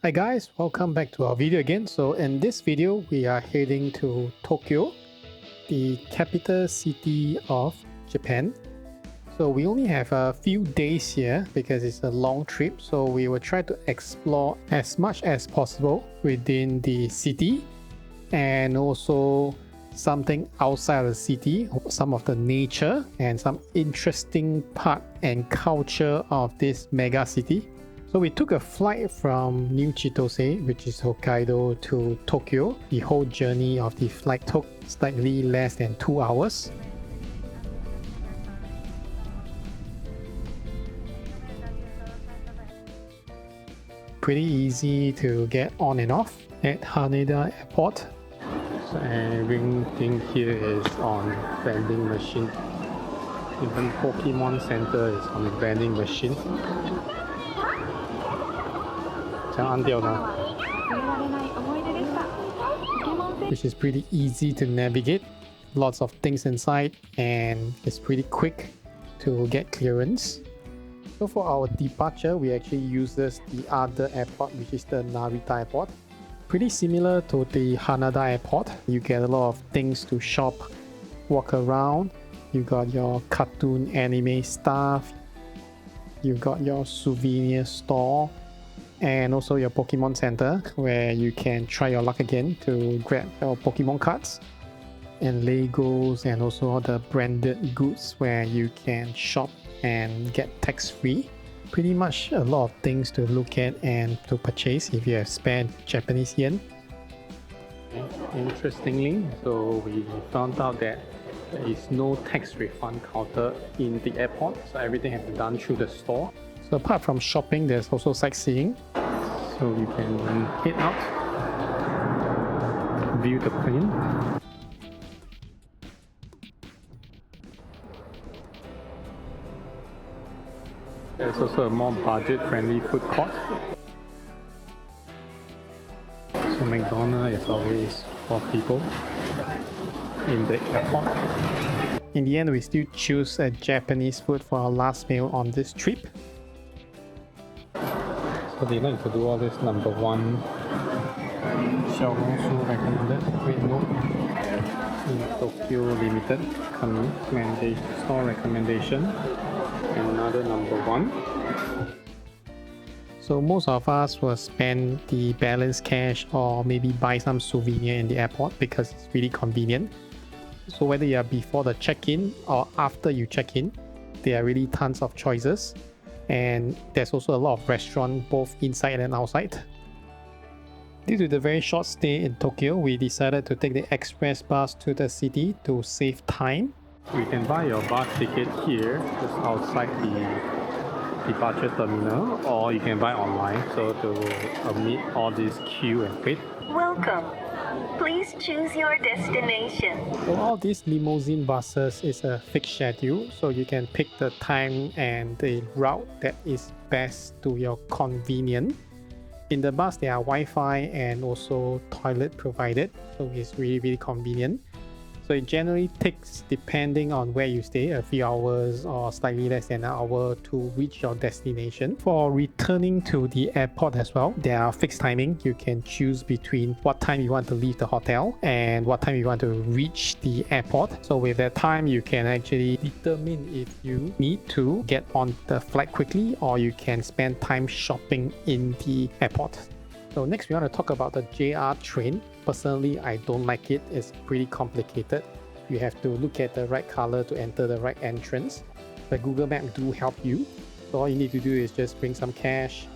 Hi guys, welcome back to our video again. So in this video, we are heading to Tokyo, the capital city of Japan. So we only have a few days here because it's a long trip. So we will try to explore as much as possible within the city and also something outside of the city, some of the nature and some interesting part and culture of this mega city. So we took a flight from New Chitose, which is Hokkaido, to Tokyo. The whole journey of the flight took slightly less than 2 hours. Pretty easy to get on and off at Haneda Airport. So everything here is on vending machine. Even Pokemon Center is on the vending machine. Which is pretty easy to navigate, lots of things inside, and it's pretty quick to get clearance. So for our departure, we actually use the other airport, which is the Narita Airport. Pretty similar to the Haneda Airport. You get a lot of things to shop, walk around. You got your cartoon anime stuff, you got your souvenir store, and also your Pokemon Center where you can try your luck again to grab your Pokemon cards, and Legos, and also all the branded goods where you can shop and get tax-free. Pretty much a lot of things to look at and to purchase if you have spare Japanese yen. Interestingly, so we found out that there is no tax refund counter in the airport, so everything has been done through the store. So apart from shopping, there's also sightseeing. So you can head out, view the plane. There's also a more budget-friendly food court. So McDonald's is always for people in the airport. In the end, we still choose a Japanese food for our last meal on this trip. So they like to do all this number one Xiaohongshu recommended red note in Tokyo Limited store recommendation, and another number one. So most of us will spend the balance cash or maybe buy some souvenir in the airport because it's really convenient. So whether you are before the check-in or after you check in, there are really tons of choices. And there's also a lot of restaurants both inside and outside. Due to the very short stay in Tokyo, we decided to take the express bus to the city to save time. You can buy your bus ticket here, just outside the departure terminal, or you can buy online, so to omit all this queue and wait. Welcome. Please choose your destination. So all these limousine buses is a fixed schedule, so you can pick the time and the route that is best to your convenience. In the bus, there are Wi-Fi and also toilet provided, so it's really convenient. So it generally takes, depending on where you stay, a few hours or slightly less than an hour to reach your destination. For returning to the airport as well, there are fixed timing. You can choose between what time you want to leave the hotel and what time you want to reach the airport. So with that time, you can actually determine if you need to get on the flight quickly or you can spend time shopping in the airport. So next we want to talk about the JR train. Personally, I don't like it. It's pretty complicated. You have to look at the right color to enter the right entrance. But Google Maps do help you. So all you need to do is just bring some cash,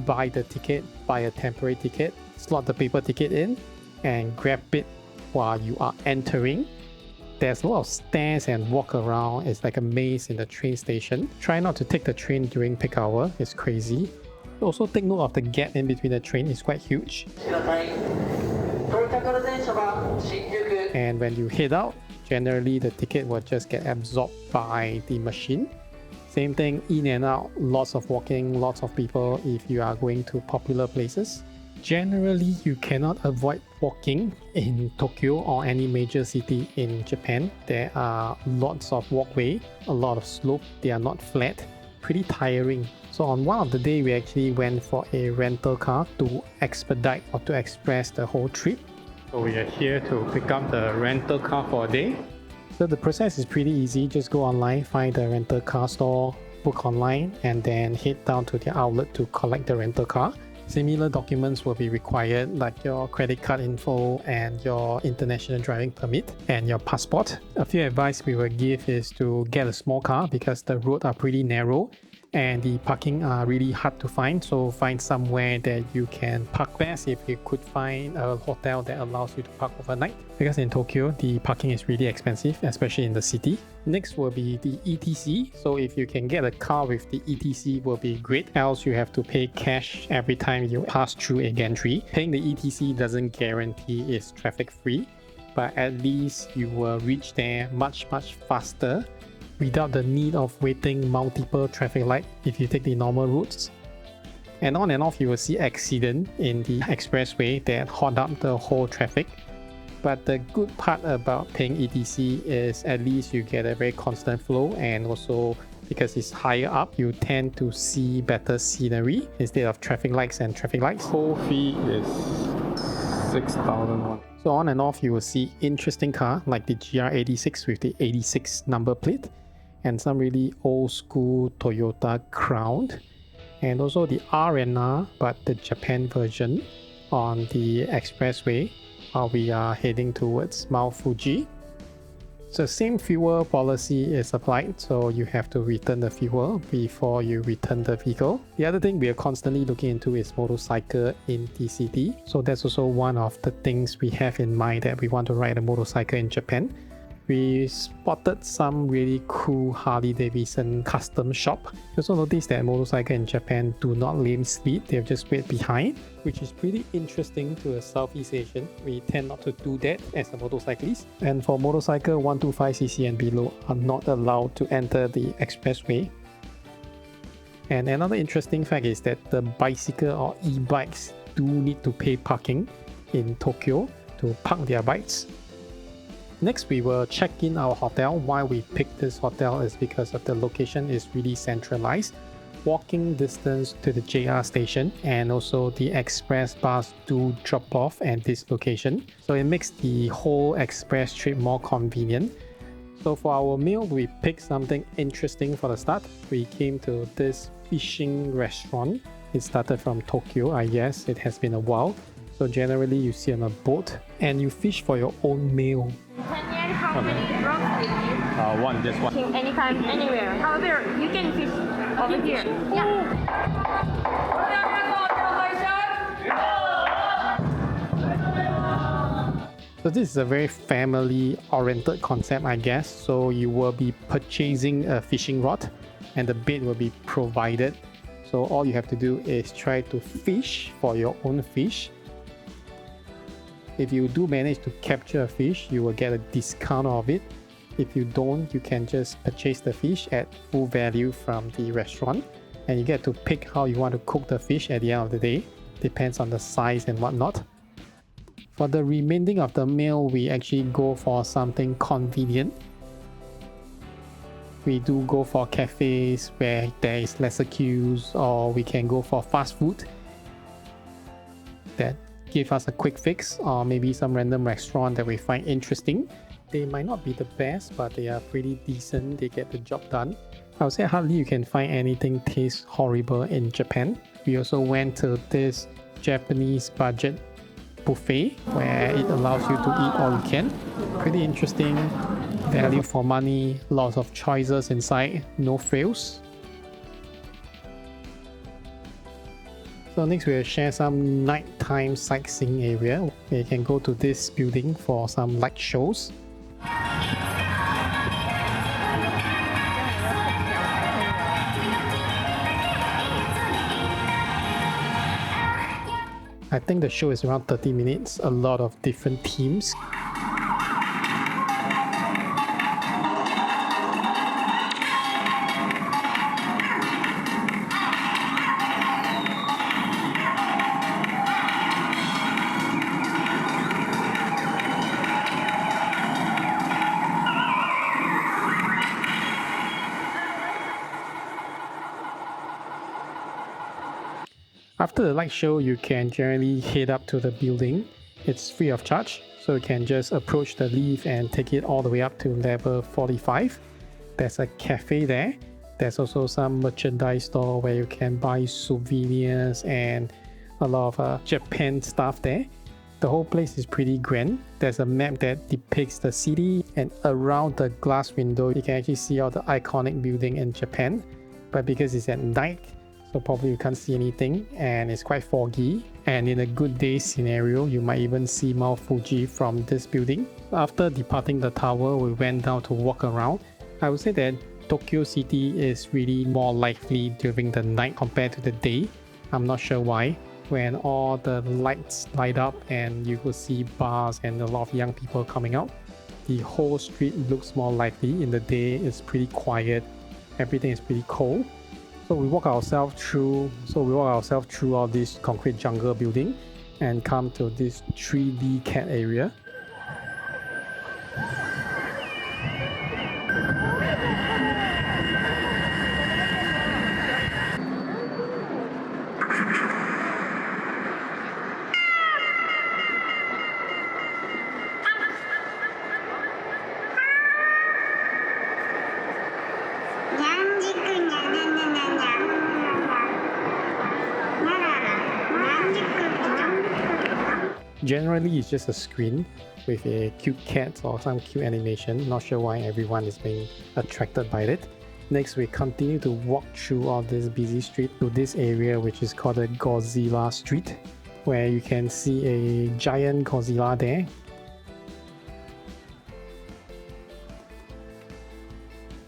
buy the ticket, buy a temporary ticket, slot the paper ticket in, and grab it while you are entering. There's a lot of stairs and walk around. It's like a maze in the train station. Try not to take the train during peak hour. It's crazy. Also take note of the gap in between the train. It's quite huge. And when you head out, generally the ticket will just get absorbed by the machine. Same thing in and out, lots of walking, lots of people if you are going to popular places. Generally, you cannot avoid walking in Tokyo or any major city in Japan. There are lots of walkway, a lot of slope, they are not flat. pretty tiring. So on one of the day, we actually went for a rental car to expedite or to express the whole trip. So we are here to pick up the rental car for a day. So the process is pretty easy. Just go online, find the rental car store, book online, and then head down to the outlet to collect the rental car. Similar documents will be required, like your credit card info and your international driving permit and your passport. A few advice we will give is to get a small car because the roads are pretty narrow and the parking are really hard to find. So find somewhere that you can park best if you could find a hotel that allows you to park overnight. Because in Tokyo, the parking is really expensive, especially in the city. Next will be the ETC. So if you can get a car with the ETC will be great. Else you have to pay cash every time you pass through a gantry. Paying the ETC doesn't guarantee it's traffic free, but at least you will reach there much faster without the need of waiting multiple traffic lights if you take the normal routes. And on and off you will see accident in the expressway that hog up the whole traffic. But the good part about paying ETC is at least you get a very constant flow, and also because it's higher up, you tend to see better scenery instead of traffic lights and traffic lights. Whole fee is 6,000 won. So on and off you will see interesting car like the GR86 with the 86 number plate, and some really old school Toyota Crown, and also the R&R but the Japan version on the expressway while we are heading towards Mount Fuji. So same fuel policy is applied, so you have to return the fuel before you return the vehicle. The other thing we are constantly looking into is motorcycle in the city. So that's also one of the things we have in mind, that we want to ride a motorcycle in Japan. We spotted some really cool Harley Davidson custom shop. We also noticed that motorcycle in Japan do not lane speed, they just wait behind, which is pretty interesting to a Southeast Asian. We tend not to do that as a motorcyclist. And for motorcycle 125cc and below are not allowed to enter the expressway. And another interesting fact is that the bicycle or e-bikes do need to pay parking in Tokyo to park their bikes. Next, we will check in our hotel. Why we picked this hotel is because of the location is really centralized. Walking distance to the JR station, and also the express bus do drop off at this location. So it makes the whole express trip more convenient. So for our meal, we picked something interesting for the start. We came to this fishing restaurant. It started from Tokyo, I guess. It has been a while. So generally you see on a boat and you fish for your own meal. How many rocks with you? One, just one. Anytime, anywhere. However, you can fish over here. Yeah. So this is a very family-oriented concept, I guess. So you will be purchasing a fishing rod and the bait will be provided. So all you have to do is try to fish for your own fish. If you do manage to capture a fish, you will get a discount of it. If you don't, you can just purchase the fish at full value from the restaurant, and you get to pick how you want to cook the fish at the end of the day. Depends on the size and whatnot. For the remaining of the meal, we actually go for something convenient. We do go for cafes where there is lesser queues, or we can go for fast food that give us a quick fix, or maybe some random restaurant that we find interesting. They might not be the best, but they are pretty decent. They get the job done. I would say hardly you can find anything taste horrible in Japan. We also went to this Japanese budget buffet where it allows you to eat all you can. Pretty interesting, value for money, lots of choices inside, no frills. So next we'll share some nighttime sightseeing area. You can go to this building for some light shows. I think the show is around 30 minutes, a lot of different themes. After the light show, you can generally head up to the building. It's free of charge, so you can just approach the lift and take it all the way up to level 45. There's a cafe there. There's also some merchandise store where you can buy souvenirs and a lot of Japan stuff there. The whole place is pretty grand. There's a map that depicts the city, and around the glass window you can actually see all the iconic building in Japan. But because it's at night, so probably you can't see anything, and it's quite foggy. And in a good day scenario, you might even see Mount Fuji from this building. After departing the tower, we went down to walk around. I would say that Tokyo City is really more lively during the night compared to the day. I'm not sure why. When all the lights light up and you will see bars and a lot of young people coming out, the whole street looks more lively. In the day, it's pretty quiet. Everything is pretty cold. So we walk ourselves through all this concrete jungle building and come to this 3D cat area. Generally, it's just a screen with a cute cat or some cute animation. Not sure why everyone is being attracted by it. Next, we continue to walk through all this busy street to this area which is called the Godzilla Street, where you can see a giant Godzilla there.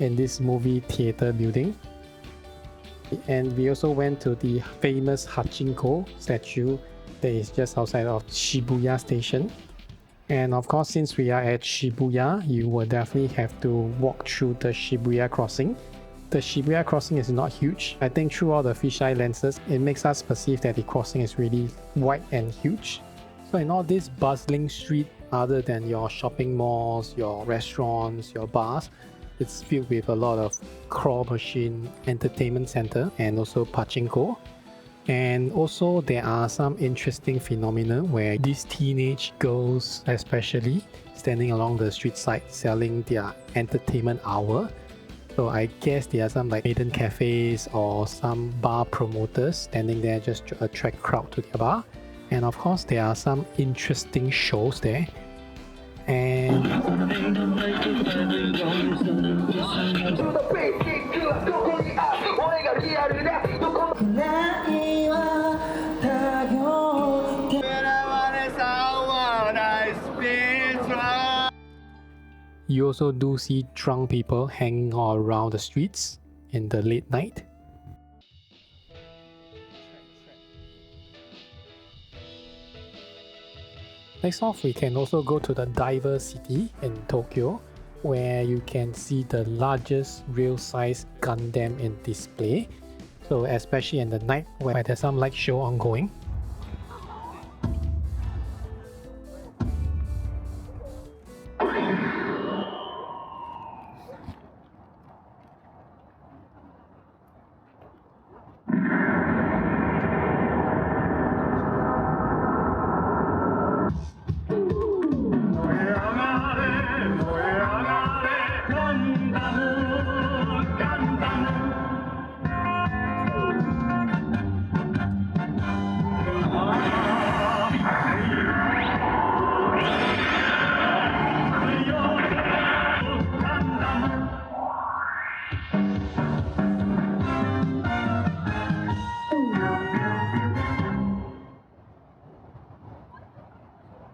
In this movie theater building. And we also went to the famous Hachiko statue that is just outside of Shibuya station. And of course, since we are at Shibuya, you will definitely have to walk through the Shibuya crossing. The Shibuya crossing is not huge. I think through all the fisheye lenses, it makes us perceive that the crossing is really wide and huge. So in all this bustling street, other than your shopping malls, your restaurants, your bars, it's filled with a lot of claw machine, entertainment center, and also pachinko. And also there are some interesting phenomena where these teenage girls especially standing along the street side selling their entertainment hour. So I guess there are some like hidden cafes or some bar promoters standing there just to attract crowd to their bar. And of course there are some interesting shows there. And you also do see drunk people hanging all around the streets in the late night. Next off, we can also go to the Diver City in Tokyo, where you can see the largest real-size Gundam in display. So especially in the night where there's some light show ongoing.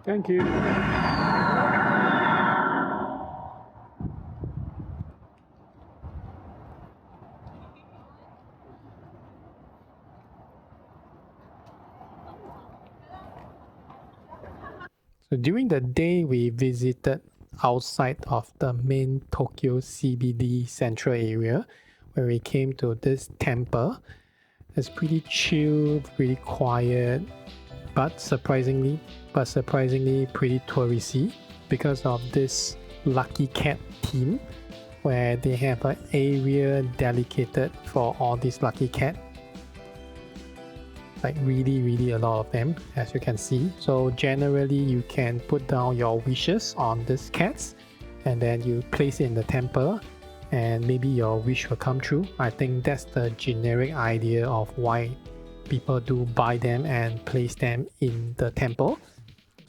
Thank you. So during the day, we visited outside of the main Tokyo CBD central area, where we came to this temple. It's pretty chill, pretty quiet, but surprisingly pretty touristy because of this lucky cat theme, where they have an area dedicated for all these lucky cat. like really a lot of them, as you can see. So generally you can put down your wishes on these cats and then you place it in the temple and maybe your wish will come true. I think that's the generic idea of why people do buy them and place them in the temple.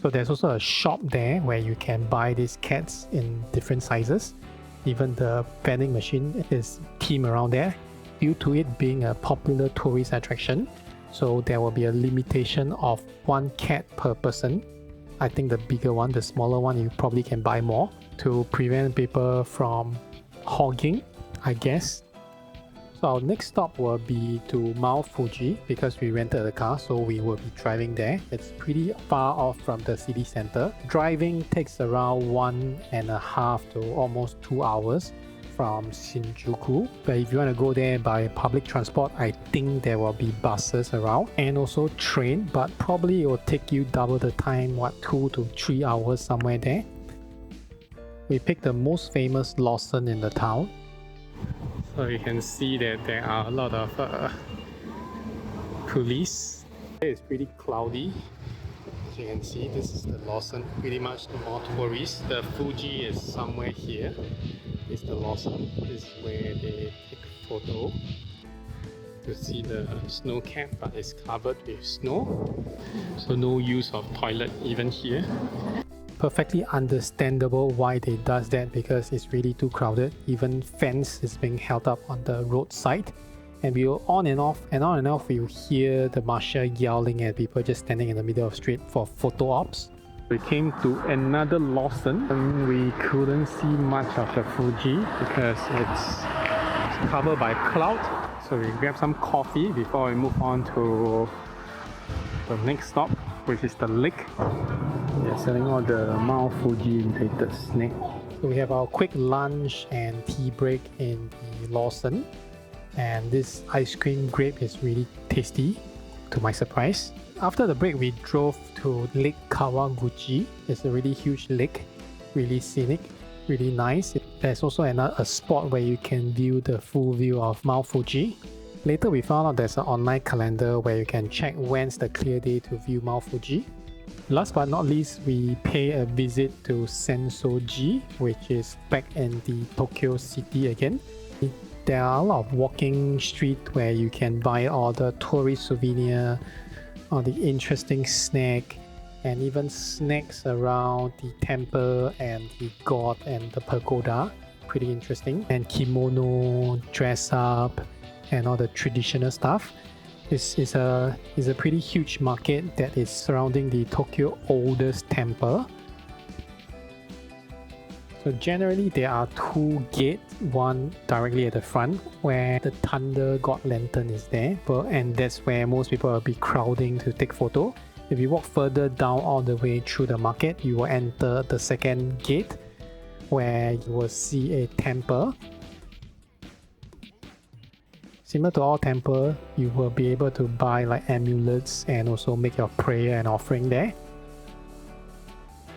So there's also a shop there where you can buy these cats in different sizes. Even the vending machine is themed around there due to it being a popular tourist attraction. So there will be a limitation of 1 cat per person. I think the bigger one, the smaller one, you probably can buy more to prevent people from hogging, I guess. So our next stop will be to Mount Fuji because we rented a car, so we will be driving there. It's pretty far off from the city center. Driving takes around 1.5 to almost 2 hours from Shinjuku. But if you want to go there by public transport, I think there will be buses around and also train, but probably it will take you double the time, 2 to 3 hours somewhere there. We picked the most famous Lawson in the town. So you can see that there are a lot of police. It's pretty cloudy. As you can see, this is the Lawson. Pretty much more tourists. The Fuji is somewhere here. It's the Lawson. This is where they take photo. To see the snow cap, but it's covered with snow. So no use of toilet even here. Perfectly understandable why they does that, because it's really too crowded. Even fence is being held up on the roadside, and we will on and off we will hear the marshal yelling at people just standing in the middle of the street for photo ops. We came to another Lawson and we couldn't see much of the Fuji because it's covered by cloud. So we grab some coffee before we move on to the next stop, which is the lake. They're selling all the Mount Fuji related snacks. So we have our quick lunch and tea break in the Lawson, and this ice cream grape is really tasty to my surprise. After the break we drove to Lake Kawaguchi. It's a really huge lake, really scenic, really nice. There's also a spot where you can view the full view of Mount Fuji. Later we found out there's an online calendar where you can check when's the clear day to view Mount Fuji. Last but not least, we pay a visit to Senso-ji, which is back in the Tokyo city again. There are a lot of walking streets where you can buy all the tourist souvenir, all the interesting snack, and even snacks around the temple and the god and the pagoda. Pretty interesting. And kimono, dress up, and all the traditional stuff. This is a pretty huge market that is surrounding the Tokyo oldest temple. So generally there are 2 gates, one directly at the front where the Thunder God Lantern is there, and that's where most people will be crowding to take photo. If you walk further down all the way through the market, you will enter the second gate where you will see a temple. Similar to all temple, you will be able to buy like amulets and also make your prayer and offering there.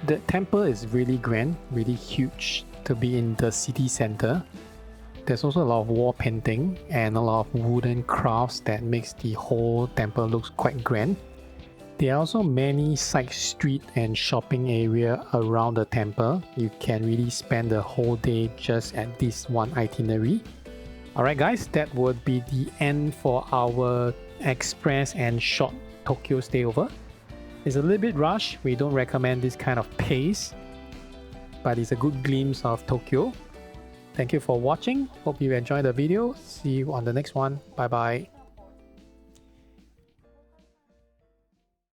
The temple is really grand, really huge to be in the city center. There's also a lot of wall painting and a lot of wooden crafts that makes the whole temple look quite grand. There are also many side street and shopping area around the temple. You can really spend the whole day just at this one itinerary. Alright guys, that would be the end for our express and short Tokyo stayover. It's a little bit rushed. We don't recommend this kind of pace, but it's a good glimpse of Tokyo. Thank you for watching. Hope you enjoyed the video. See you on the next one. Bye bye.